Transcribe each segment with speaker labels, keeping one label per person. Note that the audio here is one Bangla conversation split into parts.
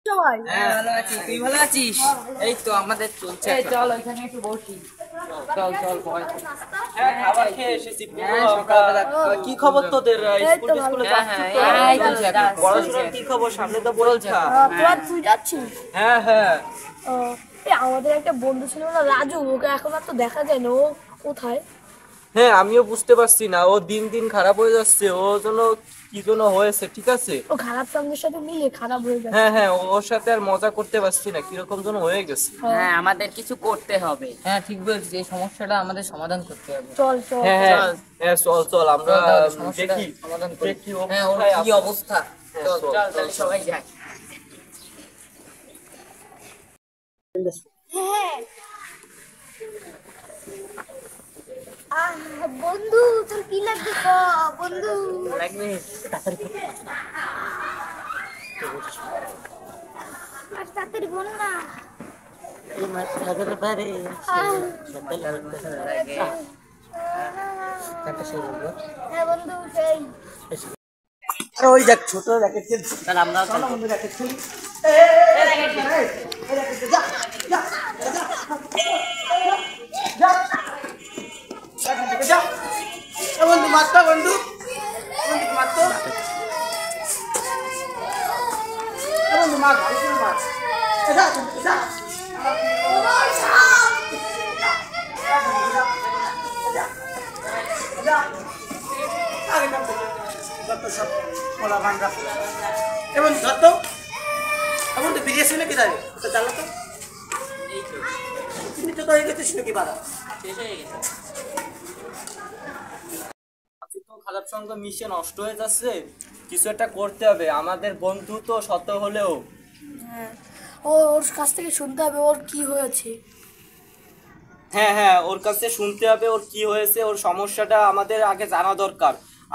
Speaker 1: হ্যাঁ ভালো আছি, তুই ভালো আছিস? এই তো আমাদের চলছে। চল ওইখানে একটু বসি। চল চল বয়।
Speaker 2: হ্যাঁ খাবার খেয়ে এসেছি। কি খবর তোদের? স্কুল টিস্কুলে যাচ্ছিস তো? পড়াশোনার কি খবর? সামনে তো পরীক্ষা।
Speaker 3: তুই যাচ্ছিস?
Speaker 2: হ্যাঁ হ্যাঁ।
Speaker 3: আমাদের একটা বন্ধু ছিল না, রাজু, ওকে এখন আর তো দেখা যায় না। ও কোথায়?
Speaker 2: হ্যাঁ আমিও বুঝতে পারছি না, ও দিন দিন খারাপ হয়ে যাচ্ছে। ও জন্য কি জন্য হয়েছে, ঠিক আছে?
Speaker 3: ও খারাপ সঙ্গের সাথে মিলে খারাপ হয়ে যাচ্ছে।
Speaker 2: হ্যাঁ হ্যাঁ, ওর সাথে আর মজা করতে পারছি না, কিরকম যেন হয়ে গেছে।
Speaker 1: হ্যাঁ আমাদের কিছু করতে হবে। হ্যাঁ ঠিক বলছিস, এই সমস্যাটা আমাদের সমাধান করতে হবে।
Speaker 3: চল চল।
Speaker 2: হ্যাঁ হ্যাঁ হ্যাঁ, চল চল আমরা
Speaker 1: সমস্যাটা
Speaker 2: দেখি
Speaker 1: সমাধান করি।
Speaker 2: দেখি ও
Speaker 1: হ্যাঁ ওর
Speaker 2: কোথায়
Speaker 1: কি
Speaker 2: আছে।
Speaker 1: অবস্থা।
Speaker 2: হ্যাঁ,
Speaker 1: চল
Speaker 2: চল,
Speaker 1: চল
Speaker 2: চল,
Speaker 1: তাহলে
Speaker 2: চল।
Speaker 1: সবাই যাই।
Speaker 3: বন্ধু, তোর কি লাগবে বন্ধু?
Speaker 1: লাগবে
Speaker 3: আর তাড়াতাড়ি বল না। হ্যাঁ বন্ধু, সেই
Speaker 4: আরে ওই দেখ ছোট র্যাকেট খেলছি।
Speaker 1: তাহলে আমরা
Speaker 4: চলো বন্ধু র্যাকেট খেলি। বন্ধু মারতো, বন্ধু বন্ধু মারতো, বন্ধু মার মার। সব মোলা ভাঙা এবং ধরতো এখন তো বেরিয়েছে নাকি দাঁড়িয়ে তো জানো তো তুমি তো হয়ে গেছিস নাকি বাধা
Speaker 1: শেষ হয়ে গেছে।
Speaker 2: তো খারাপ সঙ্গ মিশে নষ্ট হয়ে যাচ্ছে, কিছু একটা করতে হবে। আমাদের বন্ধু তো শত হলেও।
Speaker 3: ওর কাছ থেকে শুনতে হবে ওর কি হয়েছে।
Speaker 2: হ্যাঁ হ্যাঁ, ওর কাছে শুনতে হবে ওর কি হয়েছে, ওর সমস্যাটা আমাদের আগে জানা দরকার।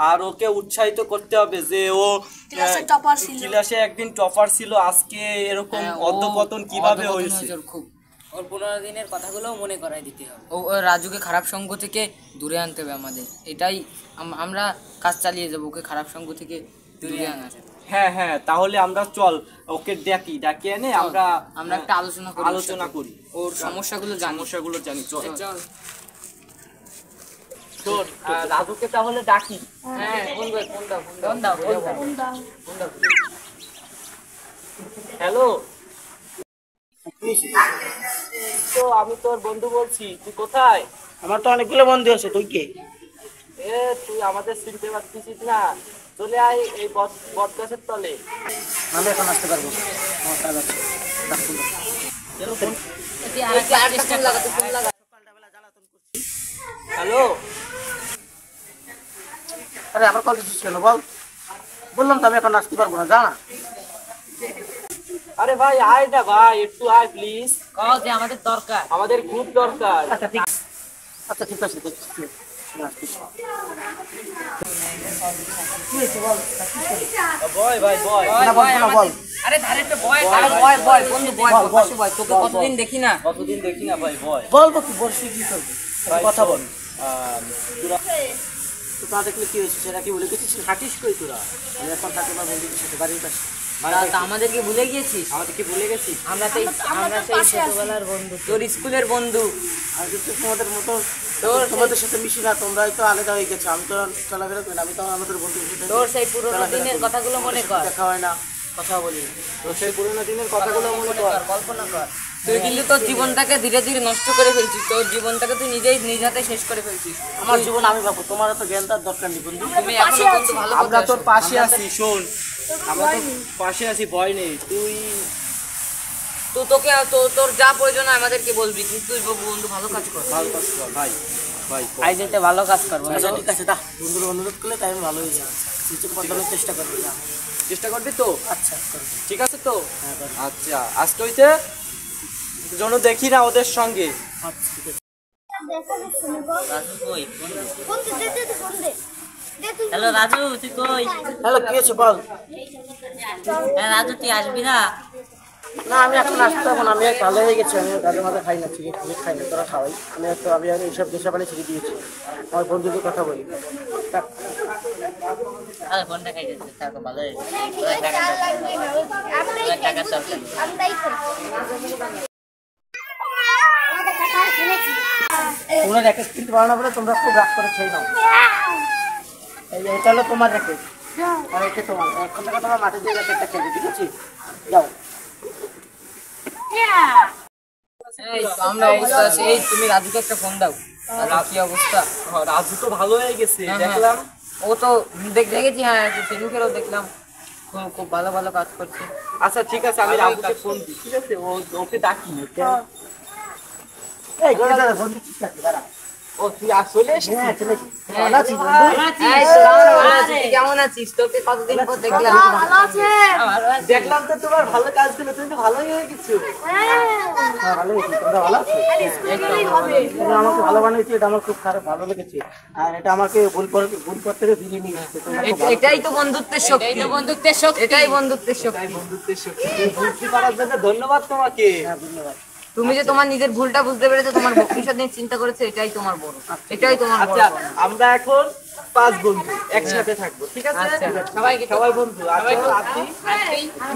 Speaker 2: আর ওকে উৎসাহিত করতে হবে যে ও
Speaker 3: ক্লাসে টপার ছিল,
Speaker 2: ক্লাসে একদিন টপার ছিল, আজকে এরকম অধঃপতন কিভাবে হয়েছে।
Speaker 1: খুব ওর 15 দিনের কথাগুলো মনে করাই দিতে হবে। ও রাজুকে খারাপ সঙ্গ থেকে দূরে আনতে হবে আমাদের। এটাই আমরা কাজ চালিয়ে যাবো, ওকে খারাপ সঙ্গ থেকে দূরে আনার।
Speaker 2: হ্যাঁ হ্যাঁ, তাহলে আমরা চল ওকে ডাকি এনে আমরা
Speaker 1: একটা
Speaker 2: আলোচনা করি।
Speaker 1: ওর সমস্যাগুলো
Speaker 2: জানি। চল
Speaker 1: চল
Speaker 2: চল রাজুকে তাহলে ডাকি।
Speaker 1: হ্যাঁ ফোন দাও।
Speaker 2: হ্যালো, তো আমি তোর বন্ধু বলছি, তুই কোথায়?
Speaker 4: আমার তো অনেকগুলো বন্ধু আছে, তুই কে?
Speaker 2: তুই আমাদের চিনতে পারছিস না? চলে আয় এই বট গাছের তলে।
Speaker 4: আমি এখন আসতে পারবো না, আমার কাজ আছে।
Speaker 2: হ্যালো,
Speaker 4: আরে আবার কল দিচ্ছিস কেন বল? বললাম তো আমি এখন আসতে পারবো না, যা না।
Speaker 2: আরে ভাই আয় না ভাই, একটু আয় প্লিজ,
Speaker 1: যে আমাদের দরকার।
Speaker 2: আমাদের খুব দরকার।
Speaker 4: আচ্ছা ঠিক আছে দেখছি।
Speaker 2: বয় ভাই বয়।
Speaker 4: বল।
Speaker 1: আরে ধারে তো বয় বন্ধু বয় তোকে কতদিন দেখি না
Speaker 2: ভাই বয়।
Speaker 4: বলবো কি বলছি, কি করবো কথা বল।
Speaker 2: তোরা
Speaker 4: তো তা দেখলে কি হয়েছে, সেটা কি বলে গেছিস?
Speaker 2: থাকিস কই তোরা?
Speaker 4: আমি এখন থাকি আমার বন্ধুদের সাথে বাড়ির পাশে।
Speaker 1: আমাদেরকে ভুলে গিয়েছিস?
Speaker 2: আমাদের কি ভুলে গেছিস?
Speaker 1: আমরা সেই ছোটবেলার বন্ধু, তোর স্কুলের বন্ধু।
Speaker 4: আর কিন্তু তোমাদের মতো তোমাদের সাথে মিশি না, তোমরাই তো আলাদা হয়ে গেছো। আমি তো চলাফেরা করি না, আমি তো আমাদের বন্ধুদের সাথে
Speaker 1: তোর সেই পুরোনো দিনের কথাগুলো মনে কর।
Speaker 4: দেখা হয় না, কথা বলি।
Speaker 2: তো সেই পুরোনো দিনের কথাগুলো মনে কর,
Speaker 1: কল্পনা কর। তুই কিন্তু তোর জীবনটাকে ধীরে ধীরে নষ্ট করে ফেলছিস। তোর জীবনটাকে তুই নিজ হাতে শেষ করে ফেলছিস।
Speaker 4: আমার জীবন আমি ভাবো, তোমার তো জ্ঞান তার দরকার নেই বন্ধু।
Speaker 1: তুমি এখনো কিন্তু ভালো
Speaker 2: আমরা তোর পাশে আছি। শোন, আমরা তোর পাশে আছি, ভয় নেই।
Speaker 1: তোর যা প্রয়োজন আমাদেরকে বলবি, কিন্তু তুই বন্ধু ভালো কাজ কর।
Speaker 2: ভাই
Speaker 1: আই যেতে ভালো কাজ করবো।
Speaker 4: আচ্ছা ঠিক আছে, বন্ধুর অনুরোধ করলে তাই আমি ভালো হয়ে যাবো। কিছু বদলানোর চেষ্টা করবি,
Speaker 2: চেষ্টা করবি তো?
Speaker 4: আচ্ছা
Speaker 2: ঠিক আছে তো। আচ্ছা আজকে হইতে যেন দেখি না ওদের সঙ্গে।
Speaker 4: আচ্ছা ঠিক আছে।
Speaker 1: হ্যালো রাজু, তুই কই?
Speaker 4: হ্যালো, কি হয়েছে বল?
Speaker 1: রাজু তুই আসবি না?
Speaker 4: না আমি এখন আসতে পারবো না, আমি ভালো হয়ে গেছি। আমি গাজা মাঝে খাই না, চিকেন খাই না, তোরা খাওয়াই। আমি এইসব দেশে পানি ছেড়ে দিয়েছি। আমার বন্ধুদের কথা বলি।
Speaker 1: ফোনটা খাই যাচ্ছে, ভালো হয়ে
Speaker 4: তোমরা র্যাকেট কিনতে পারো না বলে তোমরা খুব রাগ করে ছেড়ে নাও। এটা হলো তোমার র্যাকেট আর এটা তোমার। এখন থেকে তোমরা মাঠে দিয়ে র্যাকেটটা খেলবে, ঠিক আছে? যাও।
Speaker 1: এই তো আমরা অবস্থা আছে। এই তুমি রাজুকে একটা ফোন দাও। রাজু কি অবস্থা?
Speaker 2: রাজু তো ভালো হয়ে গেছে
Speaker 1: হ্যাঁ,
Speaker 2: দেখলাম।
Speaker 1: ও তো দেখেছি, হ্যাঁ ফেসবুকেরও দেখলাম, খুব ভালো ভালো কাজ করছে।
Speaker 2: আচ্ছা ঠিক আছে, আমি রাজুকে ফোন দিই, ঠিক আছে? ওকে ডাকি।
Speaker 4: এই ঘরে দাঁড়া, বন্ধু ঠিক আছে, দাঁড়া।
Speaker 2: ও তুই আসলে
Speaker 4: হ্যাঁ, চলে এসেছি। ভালো আছিস বন্ধু?
Speaker 1: এই তো আমরা ভালো আছি। তুই কেমন আছিস? তোকে কতদিন পর দেখলাম।
Speaker 3: ভালো আছে।
Speaker 2: দেখলাম তো তোমার ভালো কাজ ছিল, তুমি তো ভালোই হয়ে গেছো।
Speaker 4: হ্যাঁ, ভালো আছি। তোমরা ভালো আছো? তোমরা আমাকে ভালো বানিয়েছো, এটা আমার খুব খারাপ ভালো লেগেছে। আর এটা আমাকে ভুল থেকে ফিরিয়ে নিয়ে এসেছে। তোমরা খুব ভালো।
Speaker 1: এটাই তো বন্ধুত্বের শক্তি। এটাই বন্ধুত্বের শক্তি।
Speaker 2: বন্ধুত্বের শক্তি। তুমি বুঝতে পারার জন্য ধন্যবাদ তোমাকে।
Speaker 4: হ্যাঁ, ধন্যবাদ।
Speaker 1: তুমি যে তোমার নিজের ভুলটা বুঝতে পেরেছো, তোমার ভবিষ্যৎ নিয়ে চিন্তা করেছো, এটাই তোমার বড়। এটাই তোমার বড়।
Speaker 2: আচ্ছা আমরা এখন 5 বন্ধু একসাথে থাকবো, ঠিক আছে?
Speaker 1: আচ্ছা।
Speaker 2: সবাই বন্ধু।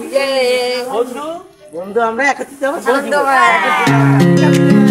Speaker 1: ইয়ে।
Speaker 2: বন্ধু
Speaker 4: বন্ধু আমরা একত্রিত হবো।
Speaker 1: বন্ধু ভাই।